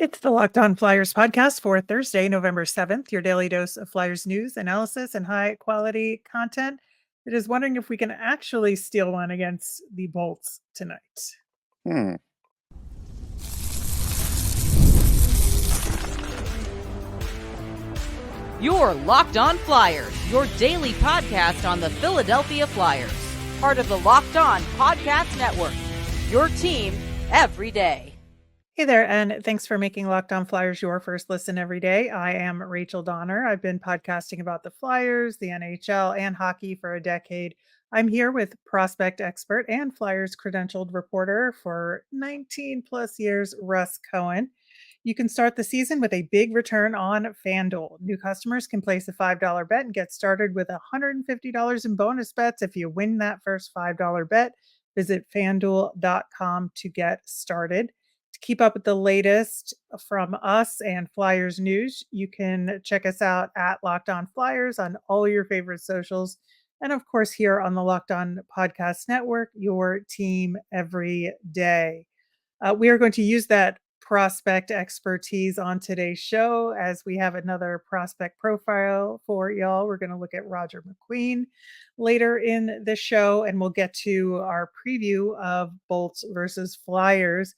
It's the Locked On Flyers podcast for Thursday, November 7th, your daily dose of Flyers news, analysis, and high quality content. It is wondering if we can actually steal one against the Bolts tonight. Hmm. You're Locked On Flyers, your daily podcast on the Philadelphia Flyers. Part of the Locked On Podcast Network, your team every day. Hey there, and thanks for making Locked On Flyers your first listen every day. I am Rachel Donner. I've been podcasting about the Flyers, the NHL, and hockey for a decade. I'm here with prospect expert and Flyers credentialed reporter for 19 plus years, Russ Cohen. You can start the season with a big return on FanDuel. New customers can place a $5 bet and get started with $150 in bonus bets if you win that first $5 bet. Visit fanduel.com to get started. To keep up with the latest from us and Flyers news, you can check us out at Locked On Flyers on all your favorite socials. And of course, here on the Locked On Podcast Network, your team every day. We are going to use that prospect expertise on today's show as we have another prospect profile for y'all. We're going to look at Roger McQueen later in the show, and we'll get to our preview of Bolts versus Flyers.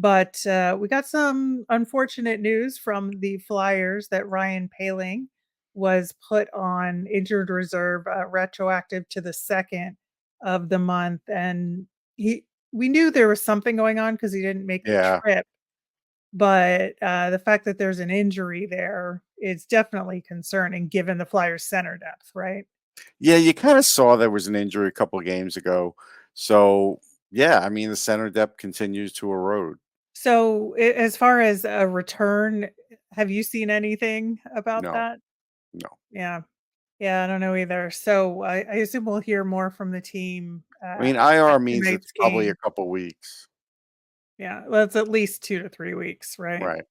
But we got some unfortunate news from the Flyers that Ryan Poehling was put on injured reserve, retroactive to the 2nd of the month. And we knew there was something going on because he didn't make the Yeah. trip. But the fact that there's an injury there is definitely concerning given the Flyers center depth, right? Yeah, you kind of saw there was an injury a couple of games ago. So, yeah, I mean, the center depth continues to erode. So as far as a return, have you seen anything about No, that? no. Yeah. Yeah, I don't know either. So I assume we'll hear more from the team I mean, at IR means it's tonight's probably a game. couple weeks. Yeah, well, it's at least 2 to 3 weeks, right? Right.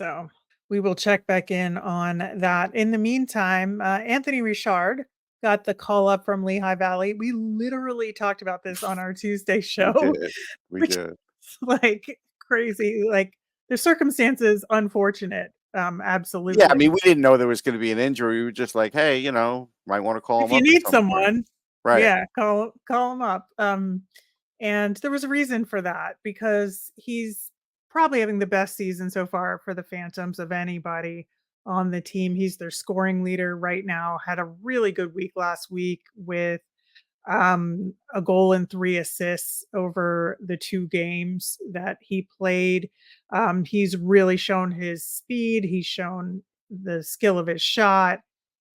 So we will check back in on that. In the meantime, Anthony Richard got the call up from Lehigh Valley. We literally talked about this on our Tuesday We show, did. We which did. is like crazy. Like the circumstances, unfortunate. Yeah, I Absolutely. mean, we didn't know there was going to be an injury. We were just like, hey, might want to call If him you up at need some point. someone, Right. yeah, call him up. And there was a reason for that because he's probably having the best season so far for the Phantoms of anybody on the team. He's their scoring leader right now. Had a really good week last week with a goal and 3 assists over the 2 games that he played. He's really shown his speed. He's shown the skill of his shot.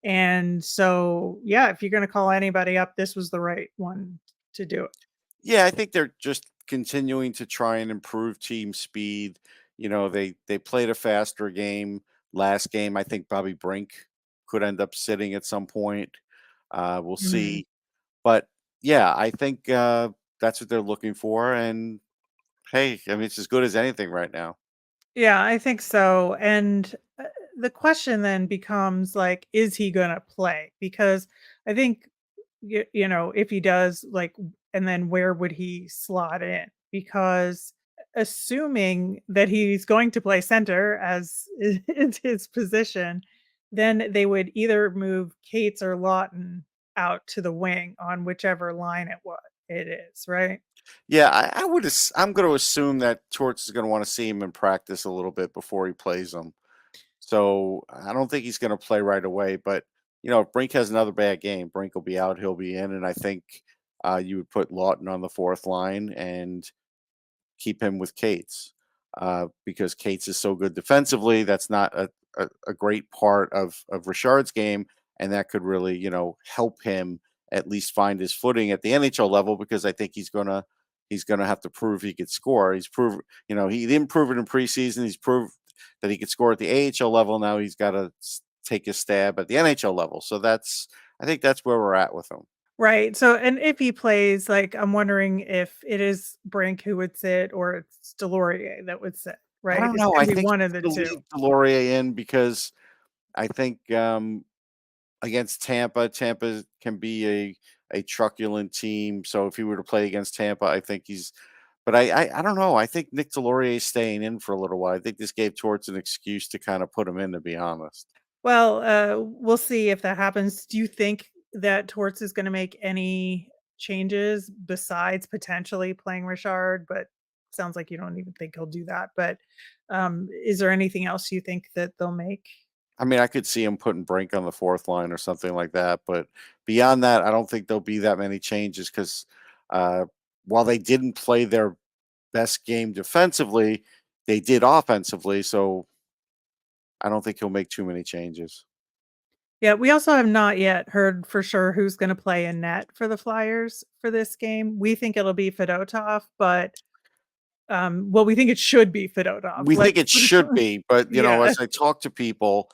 And so, yeah, if you're going to call anybody up, this was the right one to do it. Yeah, I think they're just continuing to try and improve team speed. They played a faster game last game. I think Bobby Brink could end up sitting at some point. We'll Mhm. see. But yeah, I think that's what they're looking for. And hey, I mean, it's as good as anything right now. Yeah, I think so. And the question then becomes like, is he going to play? Because I think, if he does, like, and then where would he slot in? Because assuming that he's going to play center as is his position, then they would either move Cates or Lawton out to the wing on whichever line it is, right? Yeah, I'm going to assume that Torts is going to want to see him in practice a little bit before he plays them. So I don't think he's going to play right away. But if Brink has another bad game, Brink will be out. He'll be in, and I think you would put Lawton on the fourth line and keep him with Cates because Cates is so good defensively. That's not a great part of Richard's game, and that could really help him at least find his footing at the NHL level because I think he's gonna have to prove he could score. He's proved he didn't prove it in preseason. He's proved that he could score at the AHL level. Now he's got to take a stab at the NHL level. So I think that's where we're at with him. Right. So, and if he plays, like, I'm wondering if it is Brink who would sit or it's Delorier that would sit, I right? don't It's know. going I to be think one of he's the going to two. leave Delorier in because I think against Tampa, Tampa can be a truculent team. So if he were to play against Tampa, I think he's But I don't know. I think Nick Delorier is staying in for a little while. I think this gave Torts an excuse to kind of put him in, to be honest. Well, we'll see if that happens. Do you think that Torts is gonna make any changes besides potentially playing Richard? But sounds like you don't even think he'll do that. But, is there anything else you think that they'll make? I mean, I could see him putting Brink on the fourth line or something like that. But beyond that, I don't think there'll be that many changes because uh, while they didn't play their best game defensively, they did offensively. So I don't think he'll make too many changes. Yeah, we also have not yet heard for sure who's gonna play in net for the Flyers for this game. We think it'll be Fedotov, but, well, we think it should be Fedotov. We think Let's it should be, but Yeah. as I talk to people,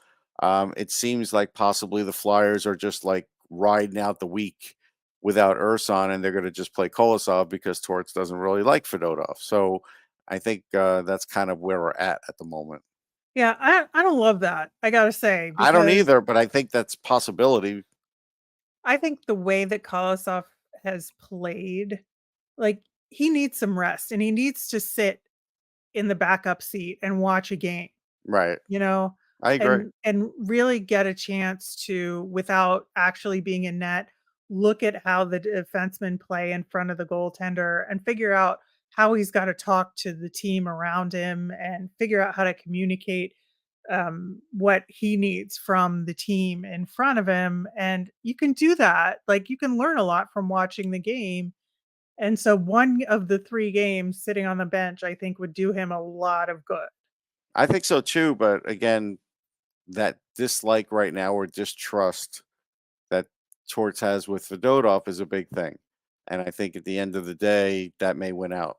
it seems like possibly the Flyers are just like riding out the week without Urson, and they're going to just play Kolosov because Torts doesn't really like Fedotov. So I think that's kind of where we're at the moment. Yeah, I don't love that, I gotta say, I don't because either, but I think that's possibility. I think the way that Kolosov has played, like, he needs some rest, and he needs to sit in the backup seat and watch a game. Right. You know, I agree. and really get a chance to, without actually being in net, look at how the defensemen play in front of the goaltender and figure out how he's gotta talk to the team around him and figure out how to communicate, what he needs from the team in front of him, and you can do that, like, you can learn a lot from watching the game, and so one of the 3 games sitting on the bench, I think, would do him a lot of good. I think so too, but again, that dislike right now or distrust that Torts has with Fedotov is a big thing. And I think at the end of the day, that may win out.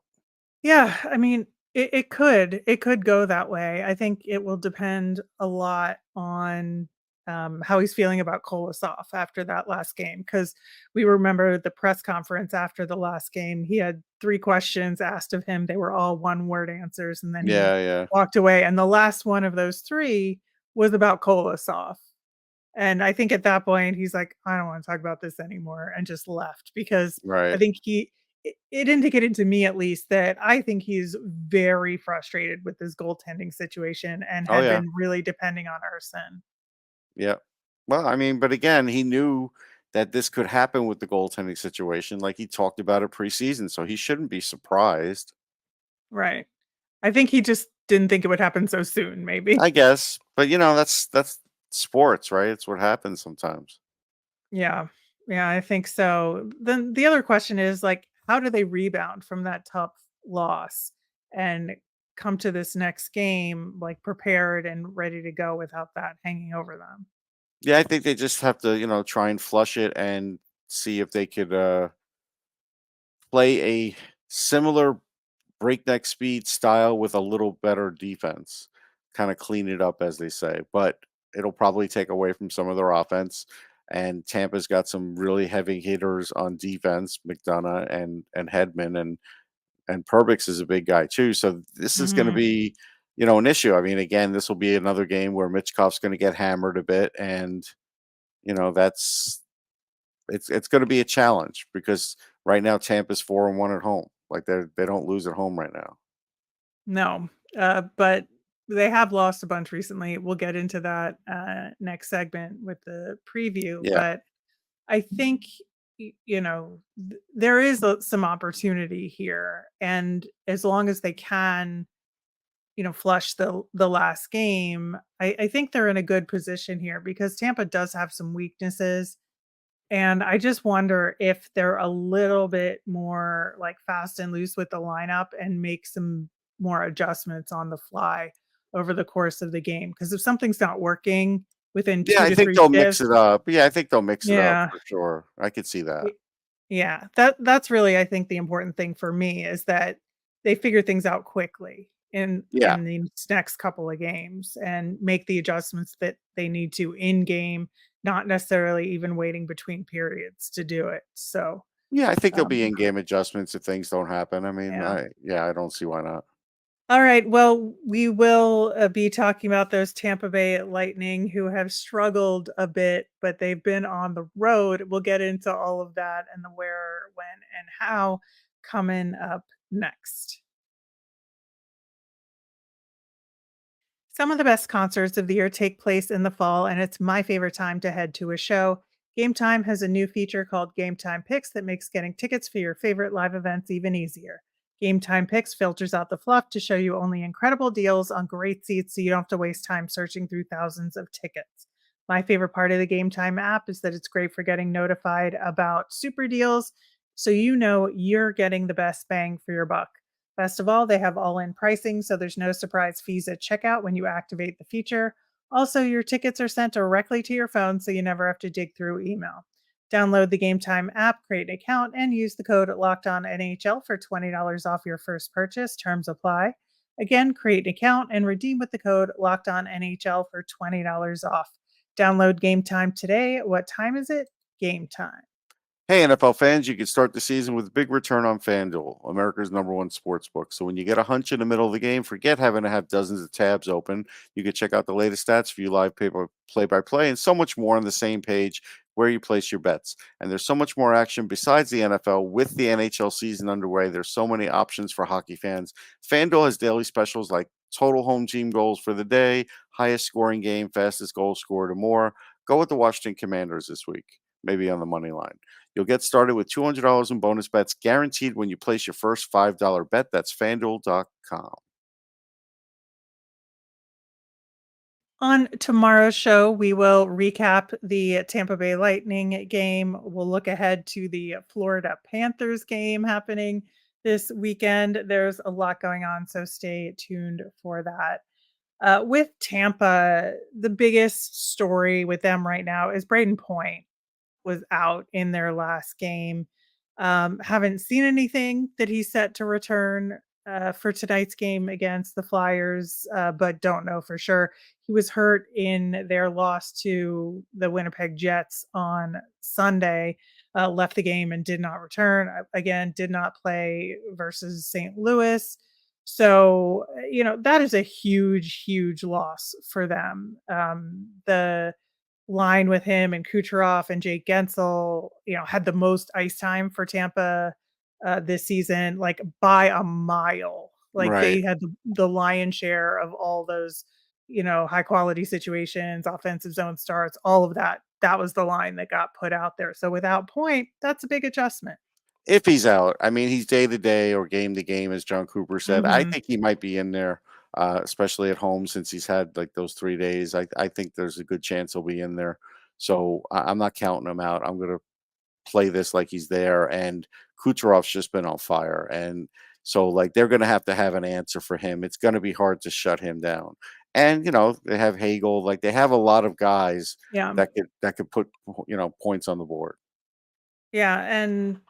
Yeah, I mean, it could go that way. I think it will depend a lot on, how he's feeling about Kolosov after that last game. Because we remember the press conference after the last game, he had 3 questions asked of him, they were all one-word answers, and then he Yeah, yeah, walked away, and the last one of those 3 was about Kolosov. And I think at that point, he's like, "I don't wanna talk about this anymore," and just left because I right. think it indicated to me at least that I think he's very frustrated with this goaltending situation and Oh had yeah, been really depending on Urson. yeah. Well, I mean, but again, he knew that this could happen with the goaltending situation. Like he talked about it preseason, so he shouldn't be surprised. Right. I think he just didn't think it would happen so soon, maybe. I guess, but that's sports, right? It's what happens sometimes. Yeah. Yeah, I think so. Then the other question is, like, how do they rebound from that tough loss and come to this next game, like, prepared and ready to go without that hanging over them? Yeah, I think they just have to, try and flush it and see if they could play a similar breakneck speed style with a little better defense. Kind of clean it up, as they say. But it'll probably take away from some of their offense. And Tampa's got some really heavy hitters on defense, McDonough and Hedman, and Perbix is a big guy too. So this is going to Mhm. be, an issue. I mean, again, this will be another game where Mitchkov's going to get hammered a bit, and that's it's going to be a challenge because right now Tampa's 4-1 at home. Like they don't lose at home right now. No, but they have lost a bunch recently. We'll get into that, next segment with the preview, Yeah. but I think, there is some opportunity here, and as long as they can, flush the last game, I think they're in a good position here because Tampa does have some weaknesses, and I just wonder if they're a little bit more, like, fast and loose with the lineup and make some more adjustments on the fly over the course of the game. Because if something's not working within Yeah, 2 I to think 3 they'll mix shifts. it up. Yeah, I think they'll mix it up Yeah. for sure. I could see that. Y yeah, that's really, I think, the important thing for me is that they figure things out quickly Yeah. in these next couple of games and make the adjustments that they need to in game, not necessarily even waiting between periods to do it. So, Yeah, I think there'll be um, in-game adjustments if things don't happen. I mean, yeah. I don't see why not. All right. Well, we will be talking about those Tampa Bay Lightning who have struggled a bit, but they've been on the road. We'll get into all of that and the where, when, and how coming up next. Some of the best concerts of the year take place in the fall, and it's my favorite time to head to a show. Gametime has a new feature called Gametime Picks that makes getting tickets for your favorite live events even easier. Gametime Picks filters out the fluff to show you only incredible deals on great seats so you don't have to waste time searching through thousands of tickets. My favorite part of the Gametime app is that it's great for getting notified about super deals so you know you're getting the best bang for your buck. Best of all, they have all in pricing, so there's no surprise fees at checkout when you activate the feature. Also, your tickets are sent directly to your phone, so you never have to dig through email. Download the Game Time app, create an account, and use the code LOCKEDONNHL for $20 off your first purchase. Terms apply. Again, create an account and redeem with the code LOCKEDONNHL for $20 off. Download Game Time today. What time is it? Game time. Hey, NFL fans, you can start the season with a big return on FanDuel, America's #1 sports book. So when you get a hunch in the middle of the game, forget having to have dozens of tabs open. You can check out the latest stats, view live paper play-by-play, and so much more on the same page where you place your bets. And there's so much more action besides the NFL with the NHL season underway. There's so many options for hockey fans. FanDuel has daily specials like total home team goals for the day, highest scoring game, fastest goal scored, and more. Go with the Washington Commanders this week, maybe on the money line. You'll get started with $200 in bonus bets guaranteed when you place your first $5 bet. That's FanDuel.com. On tomorrow's show, we will recap the Tampa Bay Lightning game. We'll look ahead to the Florida Panthers game happening this weekend. There's a lot going on, so stay tuned for that. With Tampa, the biggest story with them right now is Braden Point was out in their last game. Haven't seen anything that he's set to return for tonight's game against the Flyers, but don't know for sure. He was hurt in their loss to the Winnipeg Jets on Sunday, left the game and did not return. Again, did not play versus St. Louis. So, that is a huge, huge loss for them. The line with him and Kucherov and Jake Gensel, had the most ice time for Tampa this season, like by a mile. Like Right. they had the lion's share of all those, high quality situations, offensive zone starts, all of that. That was the line that got put out there. So without Point, that's a big adjustment. If he's out, I mean, he's day to day or game to game, as John Cooper said. I Mhm. think he might be in there, especially at home since he's had like those 3 days. I think there's a good chance he'll be in there. So I'm not counting him out. I'm going to play this like he's there. And Kucherov's just been on fire. And so, like, they're going to have an answer for him. It's going to be hard to shut him down. And, they have Hagel. Like, they have a lot of guys Yeah. that could put, points on the board. Yeah, and,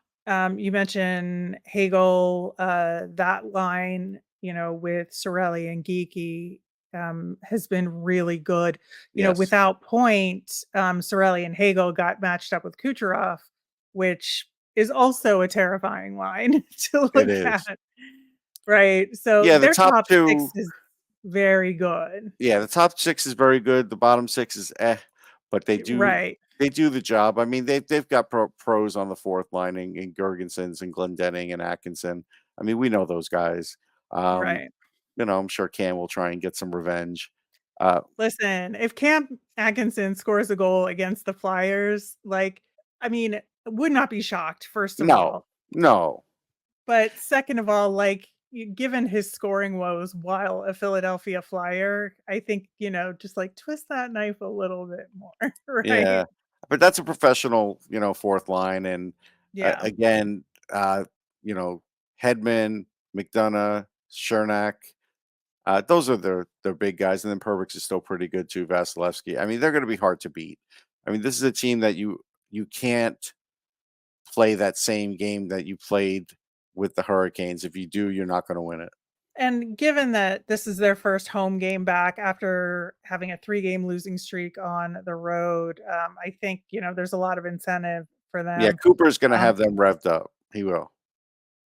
you mentioned Hagel, that line, with Sorelli and Geeky, has been really good. Yes, Without Point, Sorelli and Hagel got matched up with Kucherov, which is also a terrifying line to it look at, is. right? So Yeah, the their top top 6 two. is very good. Yeah, the top 6 is very good, the bottom 6 is, but Right, they do the job. I mean, they've got pros on the 4th line in Girgensons and Glendening and Atkinson. I mean, we know those guys. Um, right. I'm sure Cam will try and get some revenge. Uh, Listen, if Cam Atkinson scores a goal against the Flyers, like, I mean, would not be shocked, first of no, all. no. But second of all, like, given his scoring woes while a Philadelphia Flyer, I think, just like twist that knife a little bit more, Yeah, right? but that's a professional, 4th line, and, Yeah. again, you know, Hedman, McDonough, Chernak. Those are their big guys, and then Perbix is still pretty good too. Vasilevsky. I mean, they're going to be hard to beat. I mean, this is a team that you can't play that same game that you played with the Hurricanes. If you do, you're not going to win it. And given that this is their first home game back after having a 3-game losing streak on the road, I think, there's a lot of incentive for Yeah, them. Cooper's going to Um, have them revved up. He will.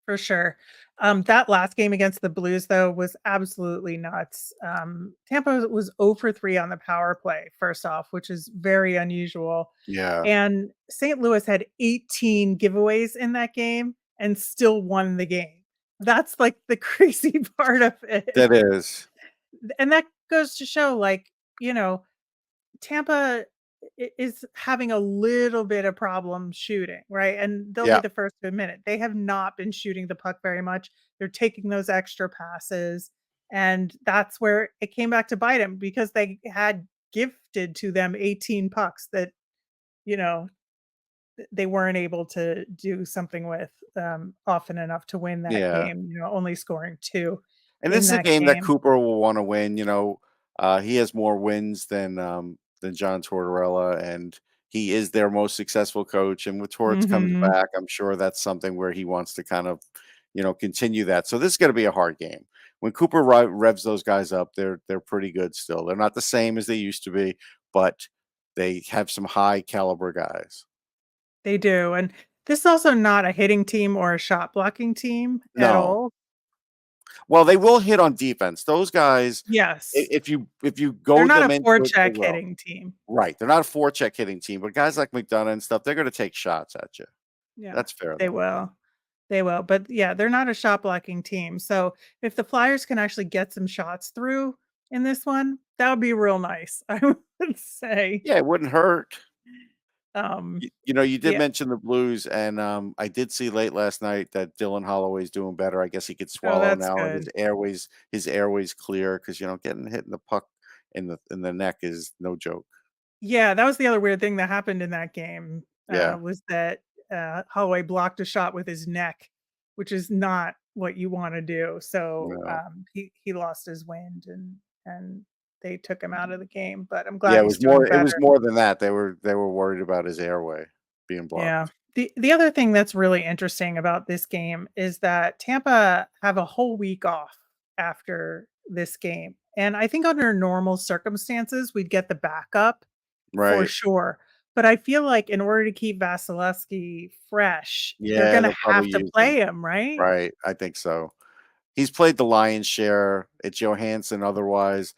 For sure. That last game against the Blues, though, was absolutely nuts. Tampa was 0 for 3 on the power play, first off, which is very unusual. Yeah, And St. Louis had 18 giveaways in that game and still won the game. That's, like, the crazy part of it. That is. And that goes to show, like, you know, Tampa is having a little bit of problem shooting, right? And they'll be Yeah. the first to admit it. They have not been shooting the puck very much. They're taking those extra passes. And that's where it came back to bite them because they had gifted to them 18 pucks that, you know, they weren't able to do something with often enough to win that Yeah. game, only scoring two And this in is a that game that game. Cooper will wanna win, he has more wins than John Tortorella, and he is their most successful coach, and with Torts coming Mhm. back, I'm sure that's something where he wants to kind of, continue that. So this is gonna be a hard game. When Cooper revs those guys up, they're pretty good still. They're not the same as they used to be, but they have some high caliber guys. They do, and this is also not a hitting team or a shot blocking team at No. all. Well, they will hit on defense. Those guys, Yes. if you They're goad not a them into it, they forecheck will. hitting team. Right, they're not a forecheck hitting team, but guys like McDonough and stuff, they're gonna take shots at you. Yeah, That's fair, they though. will. They will, but yeah, they're not a shot blocking team, so if the Flyers can actually get some shots through in this one, that would be real nice, I would say. Yeah, it wouldn't hurt. Um, You did yeah. mention the Blues, and, I did see late last night that Dylan Holloway's doing better. I guess he could Oh, swallow that's now, and good. his airways clear because getting hit in the puck in the neck is no joke. Yeah, that was the other weird thing that happened in that game, Yeah, was that, Holloway blocked a shot with his neck, which is not what you wanna do, so, no. he lost his wind and they took him out of the game, but I'm Yeah, glad he's doing it was better. more than that. They were worried about his airway being Yeah. blocked. The other thing that's really interesting about this game is that Tampa have a whole week off after this game, and I think under normal circumstances, we'd get the backup for Right. sure, but I feel like in order to keep Vasilevsky fresh, they're Yeah, gonna they'll probably have to use him. play him, right? Right, I think so. He's played the lion's share. It's Johansson otherwise.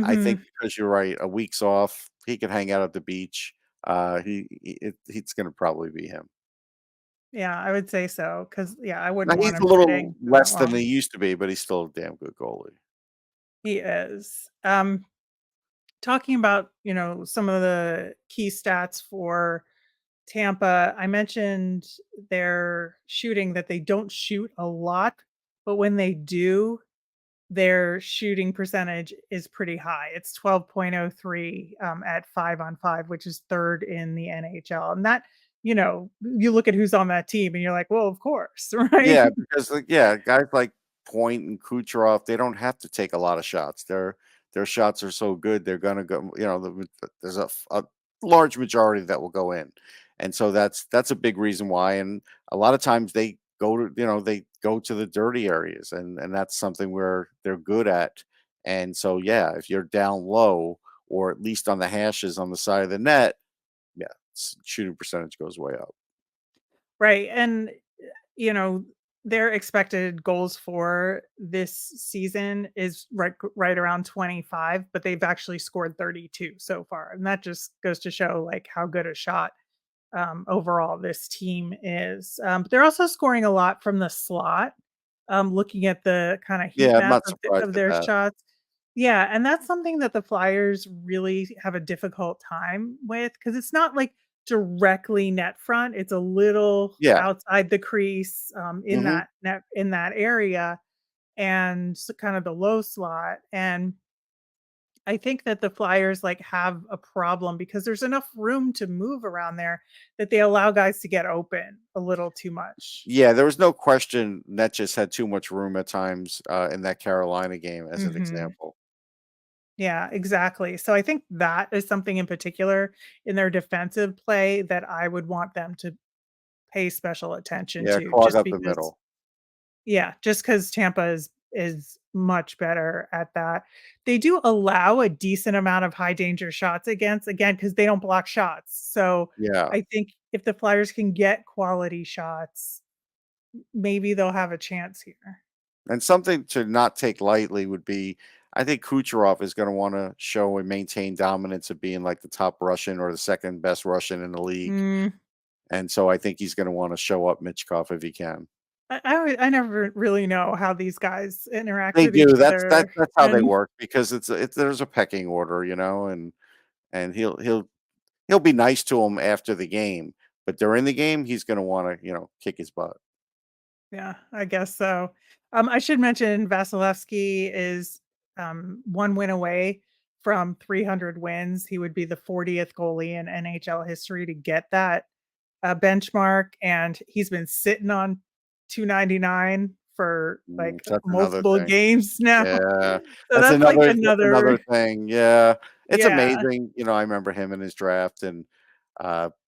I think Mhm. because you're right, a week's off, he could hang out at the beach. It's gonna probably be him. Yeah, I would say so, because yeah, I Now wouldn't want he's a him little sitting for that less than he long. used to be, but he's still a damn good goalie. He is. Talking about, some of the key stats for Tampa, I mentioned their shooting that they don't shoot a lot, but when they do, their shooting percentage is pretty high. It's 12.03 at 5 on 5, which is third in the NHL. And that, you look at who's on that team and you're like, well, of course, right? Yeah, because, guys like Point and Kucherov, they don't have to take a lot of shots. Their shots are so good, they're gonna go, there's a large majority that will go in. And so that's a big reason why, and a lot of times they go to the dirty areas, and that's something where they're good at. And so, yeah, if you're down low or at least on the hashes on the side of the net, yeah, shooting percentage goes way up. Right. And you know, their expected goals for this season is right around 25, but they've actually scored 32 so far. And that just goes to show like how good a shot overall this team is. But they're also scoring a lot from the slot. Looking at the kind of heat Yeah, I'm map not surprised of at their that. shots. Yeah, and that's something that the Flyers really have a difficult time with because it's not like directly net front. It's a little Yeah. outside the crease in Mhm. that area and kind of the low slot. And I think that the Flyers like have a problem because there's enough room to move around there that they allow guys to get open a little too much. Yeah, there was no question Netjes had too much room at times, in that Carolina game as an Mhm. example. Yeah, exactly. So I think that is something in particular in their defensive play that I would want them to pay special attention Yeah, to clog just up the because middle. yeah, just because Tampa is much better at that. They do allow a decent amount of high danger shots against again because they don't block shots. So Yeah, I think if the Flyers can get quality shots, maybe they'll have a chance here. and something to not take lightly would be, I think Kucherov is gonna wanna show and maintain dominance of being, like, the top Russian or the second best Russian in the league, Mm, and so I think he's gonna wanna show up Mitchkov if he can. I never really know how these guys interact They with each do. other, That's how they and work because it's there's a pecking order, and he'll be nice to him after the game, but during the game, he's gonna wanna, kick his butt. yeah, I guess so. I should mention Vasilevsky is, 1 win away from 300 wins. He would be the 40th goalie in NHL history to get that, benchmark, and he's been sitting on 299 for, like, So that's another multiple thing. games now. Yeah, So that's, like, that's another. another thing, yeah. It's Yeah, amazing, I remember him in his draft, and,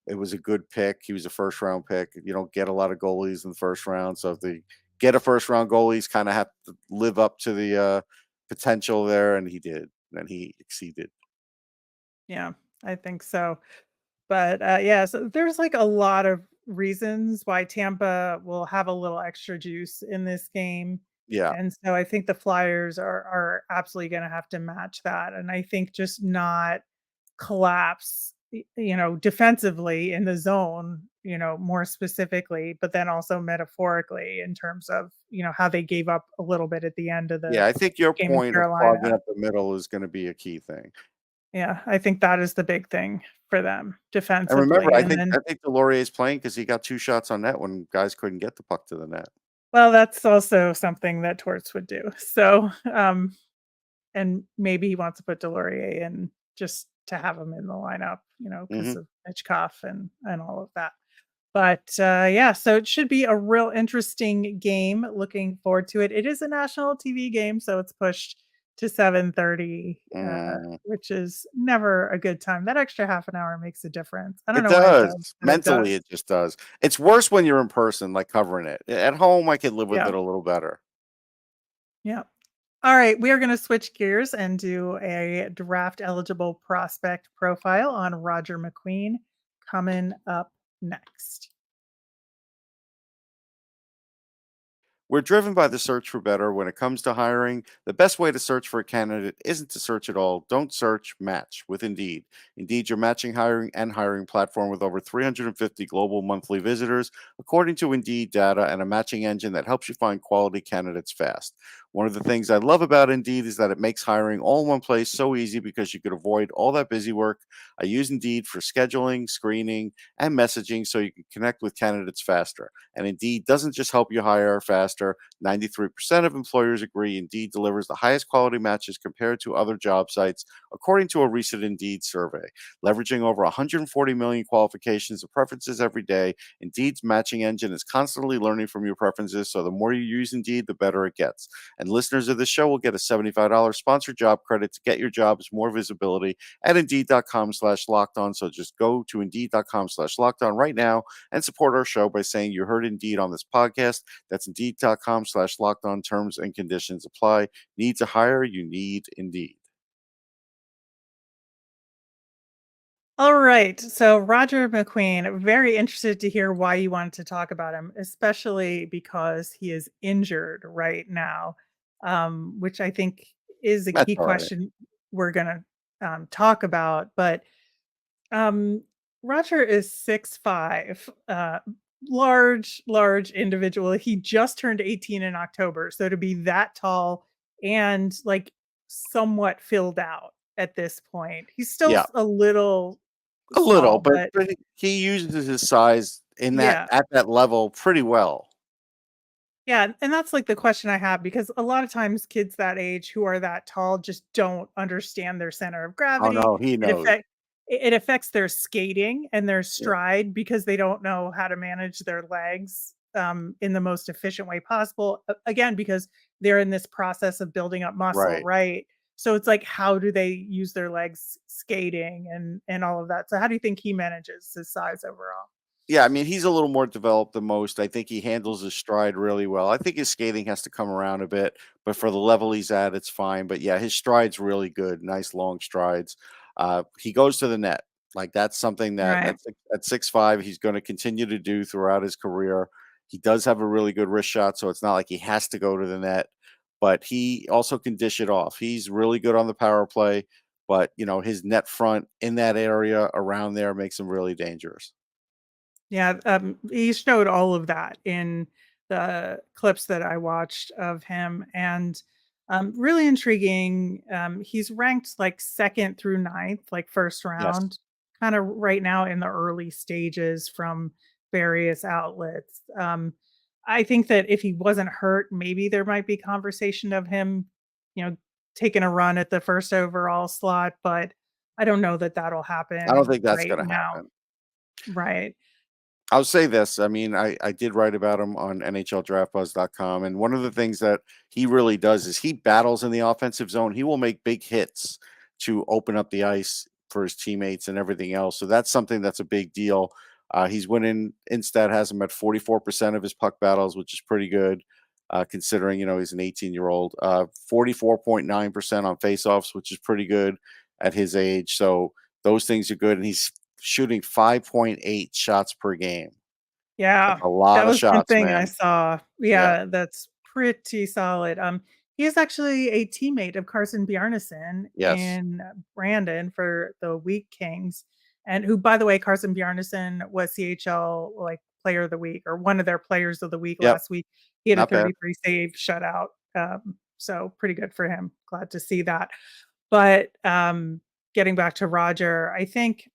it was a good pick. He was a first round pick. You don't get a lot of goalies in the first round, so if they get a first round goalies kinda have to live up to the, potential there, and he did, and he exceeded. yeah, I think so. But, yeah, so there's, like, a lot of reasons why Tampa will have a little extra juice in this game, Yeah. and so I think the Flyers are absolutely gonna have to match that, and I think just not collapse, defensively in the zone, more specifically, but then also metaphorically in terms of, how they gave up a little bit at the end of the Yeah, I think your game in point of clogging Carolina. up the middle is gonna be a key thing. Yeah, I think that is the big thing for them And remember, defensively, and then I think Delorier is playing because he got 2 shots on net when guys couldn't get the puck to the net. well, that's also something that Torts would do. So, and maybe he wants to put Delorier in just to have him in the lineup, because Mhm. of Hitchcock and all of that. But, yeah, so it should be a real interesting game. Looking forward to it. It is a national TV game, so it's pushed to 7:30, Mm. which is never a good time. That extra half an hour makes a difference. I don't It know why it does. does, but it Mentally, does. it just does. It's worse when you're in person, like, covering it. At home, I could live with Yeah, it a little better. yeah. All right, we are gonna switch gears and do a draft eligible prospect profile on Roger McQueen coming up next. We're driven by the search for better. When it comes to hiring, the best way to search for a candidate isn't to search at all. Don't search, match with Indeed. Indeed, your matching hiring platform with over 350 global monthly visitors, according to Indeed data, and a matching engine that helps you find quality candidates fast. One of the things I love about Indeed is that it makes hiring all in one place so easy because you could avoid all that busy work. I use Indeed for scheduling, screening, and messaging so you can connect with candidates faster. And Indeed doesn't just help you hire faster. 93% of employers agree Indeed delivers the highest quality matches compared to other job sites, according to a recent Indeed survey. Leveraging over 140 million qualifications and preferences every day, Indeed's matching engine is constantly learning from your preferences, so the more you use Indeed, the better it gets. And listeners of this show will get a $75 sponsored job credit to get your jobs more visibility at Indeed.com/locked on. So just go to Indeed.com/locked on right now and support our show by saying you heard Indeed on this podcast. That's Indeed.com/locked on. Terms and conditions apply. Need to hire? You need Indeed. All right. So Roger McQueen, very interested to hear why you wanted to talk about him, especially because he is injured right now, which I think is a That's key all right. question we're going to talk about. But um, Roger is 6'5", large individual. He just turned 18 in October. So to be that tall and like somewhat filled out at this point, he's still Yeah, a little a little, small, but but he uses his size in that yeah. at that level pretty well. Yeah, and that's, like, the question I have because a lot of times kids that age who are that tall just don't understand their center of Oh gravity. no, he It knows. affect it affects their skating and their Yeah, stride because they don't know how to manage their legs, in the most efficient way possible. Again, because they're in this process of building up muscle, right. right? So it's like, how do they use their legs skating and all of that? So how do you think he manages his size overall? Yeah, I mean, he's a little more developed than most. I think he handles his stride really well. I think his skating has to come around a bit, but for the level he's at, it's fine. But yeah, his stride's really good. Nice long strides. He goes to the net. Like that's something that Right. at 6'5", he's going to continue to do throughout his career. He does have a really good wrist shot, so it's not like he has to go to the net, but he also can dish it off. He's really good on the power play, but his net front in that area around there makes him really dangerous. Yeah, he showed all of that in the clips that I watched of him, and really intriguing. He's ranked like second through ninth, like first Yes. round, kind of right now in the early stages from various outlets. I think that if he wasn't hurt, maybe there might be conversation of him, you know, taking a run at the first overall slot, but I don't know that that'll I don't happen think that's right gonna now. happen. Right. I'll say this, I mean, I did write about him on NHLDraftBuzz.com, and one of the things that he really does is he battles in the offensive zone. He will make big hits to open up the ice for his teammates and everything else. So that's something that's a big deal. He's winning. Instat has him at 44% of his puck battles, which is pretty good, considering he's an 18-year-old. 44.9% on faceoffs, which is pretty good at his age. So those things are good, and he's shooting 5.8 shots per game. That's Yeah, a that lot of was one shots, thing I man. saw. Yeah. Yeah, that's pretty solid. He is actually a teammate of Carson Bjarnason Yes. in Brandon for the Wheat Kings, and who, by the way, Carson Bjarnason was CHL like player of the week or one of their players of the week Yep. last week. He had a Not bad. 33 save shutout. So pretty good for him. Glad to see that. But getting back to Roger, I think,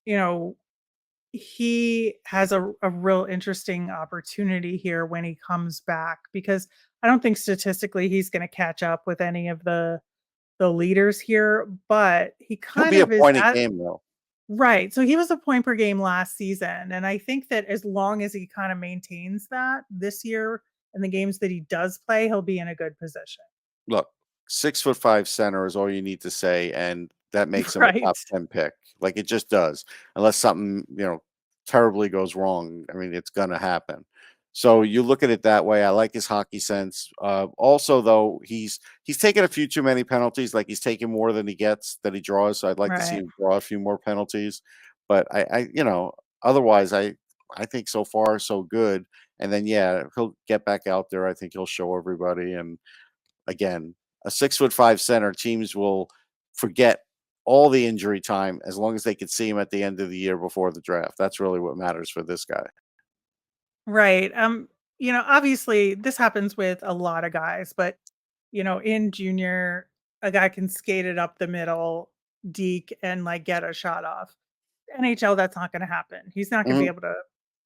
you know, he has a real interesting opportunity here when he comes back because I don't think statistically he's going to catch up with any of the leaders here, but he He'll kind be a of is point a at game, though. right. So he was a point per game last season, and I think that as long as he kind of maintains that this year in the games that he does play, he'll be in a good position. Look, 6'5" center is all you need to say, and that makes him a Right. top 10 pick. Like, it just does, unless something, terribly goes wrong. I mean, it's gonna happen. So you look at it that way. I like his hockey sense. Also, though, he's taken a few too many penalties. Like, he's taking more than he gets, that he draws. So I'd like to see Right. him draw a few more penalties. But otherwise, I think so far so good. And then yeah, he'll get back out there. I think he'll show everybody. And again, a 6'5" center, teams will forget all the injury time as long as they can see him at the end of the year before the draft. That's really what matters for this guy. Right. Obviously this happens with a lot of guys, but in junior, a guy can skate it up the middle, deke, and like get a shot off. NHL, that's not going to happen. He's not going to be Mhm. able to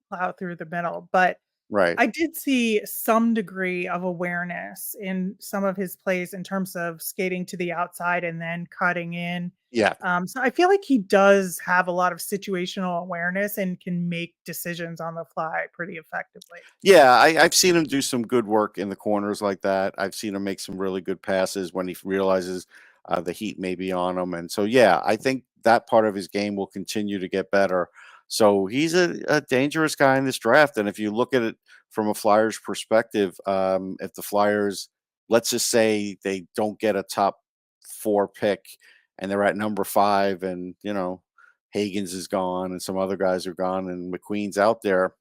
plow through the middle. But Right. I did see some degree of awareness in some of his plays in terms of skating to the outside and then cutting in. Yeah. So I feel like he does have a lot of situational awareness and can make decisions on the fly pretty effectively. Yeah, I've seen him do some good work in the corners like that. I've seen him make some really good passes when he realizes the heat may be on him. And so, yeah, I think that part of his game will continue to get better. So he's a dangerous guy in this draft. And if you look at it from a Flyers perspective, if the Flyers, let's just say they don't get a top 4 pick and they're at number 5 and, Hagens is gone and some other guys are gone and McQueen's out there,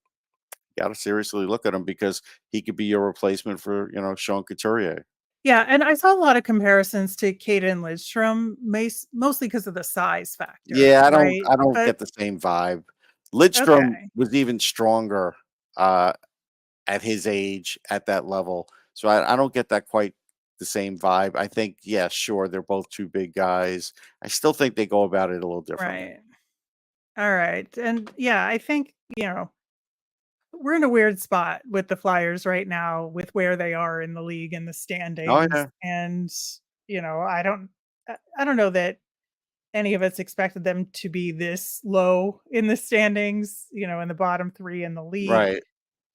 got to seriously look at him because he could be your replacement for, Sean Couturier. Yeah, and I saw a lot of comparisons to Caden Lidstrom, mostly because of the size factor, Yeah, right? I don't But get the same vibe. Lidstrom okay, was even stronger uh, at his age at that level. So I don't get that quite the same vibe. I think, yeah, sure, they're both two big guys. I still think they go about it a little differently. right. All right. And yeah, I think, we're in a weird spot with the Flyers right now with where they are in the league and the Oh standings. yeah. And, I don't know that any of us expected them to be this low in the standings, in the bottom 3 in the league Right.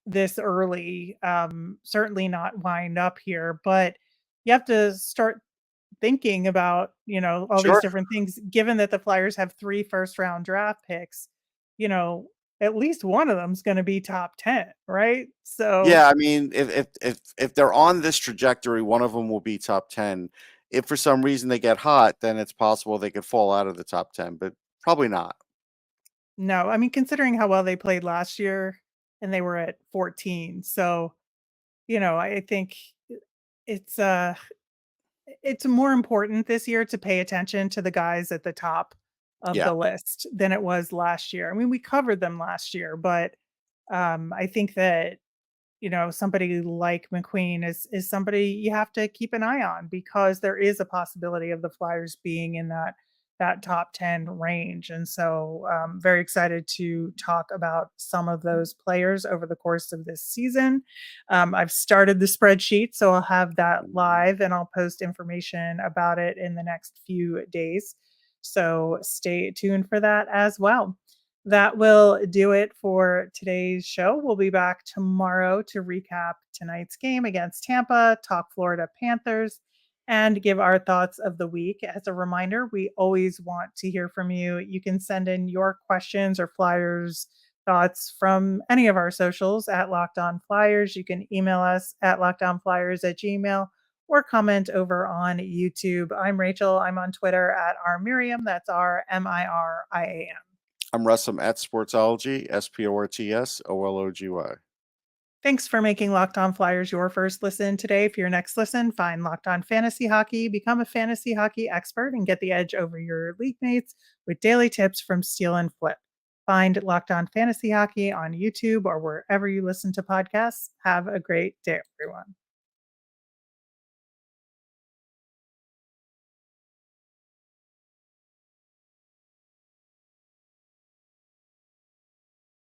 this early. Certainly not wind up here, but you have to start thinking about, all these Sure. different things, given that the Flyers have 3 first round draft picks, you know, at least one of them's gonna be top 10, right? So, Yeah, I mean, if they're on this trajectory, one of them will be top 10. If for some reason they get hot, then it's possible they could fall out of the top 10, but probably not. no, I mean, considering how well they played last year and they were at 14. So, I think it's, uh it's more important this year to pay attention to the guys at the top of Yeah. the list than it was last year. I mean, we covered them last year, but, I think that somebody like McQueen is somebody you have to keep an eye on because there is a possibility of the Flyers being in that top 10 range. And so very excited to talk about some of those players over the course of this season. I've started the spreadsheet, so I'll have that live and I'll post information about it in the next few days. So stay tuned for that as well. That will do it for today's show. We'll be back tomorrow to recap tonight's game against Tampa, talk Florida Panthers, and give our thoughts of the week. As a reminder, we always want to hear from you. You can send in your questions or Flyers thoughts from any of our socials at Locked On Flyers. You can email us at lockedonflyers@gmail.com or comment over on YouTube. I'm Rachel. I'm on Twitter at rmiriam. That's RMIRIAM. I'm Russ. I'm at Sportsology, SPORTSOLOGY. Thanks for making Locked On Flyers your first listen today. For your next listen, find Locked On Fantasy Hockey, become a fantasy hockey expert, and get the edge over your league mates with daily tips from Steal and Flip. Find Locked On Fantasy Hockey on YouTube or wherever you listen to podcasts. Have a great day, everyone.